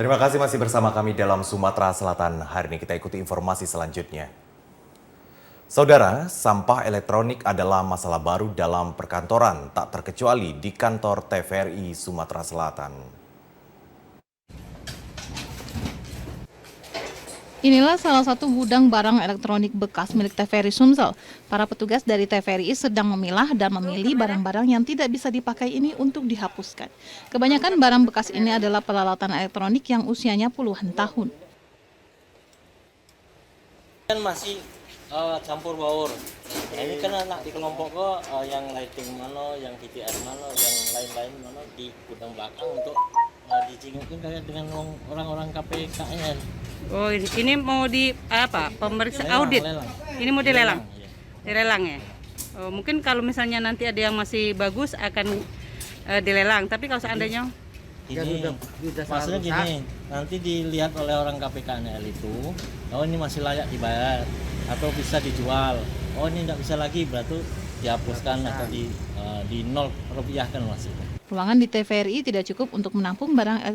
Terima kasih masih bersama kami dalam Sumatera Selatan. Hari ini kita ikuti informasi selanjutnya. Saudara, sampah elektronik adalah masalah baru dalam perkantoran, tak terkecuali di kantor TVRI Sumatera Selatan. Inilah salah satu gudang barang elektronik bekas milik TVRI Sumsel. Para petugas dari TVRI sedang memilah dan memilih barang-barang yang tidak bisa dipakai ini untuk dihapuskan. Kebanyakan barang bekas ini adalah peralatan elektronik yang usianya puluhan tahun. Kan masih campur baur. Nah, ini kan anak di kelompok kok yang lighting mana, yang VTR mana, yang lain-lain mana di gudang belakang untuk dijengukin kayak dengan orang-orang KPKN. Oh, ini mau di apa? Pemeriksa audit. Lelang. Ini mau dilelang. Iya. Dilelang ya. Oh, mungkin kalau misalnya nanti ada yang masih bagus akan dilelang. Tapi kalau seandainya Gini, maksudnya gini, nanti dilihat oleh orang KPKNL itu, oh ini masih layak dibayar atau bisa dijual. Oh ini tidak bisa lagi, berarti dihapuskan atau di 0 rupiah kan maksudnya. Ruangan di TVRI tidak cukup untuk menampung barang elektronik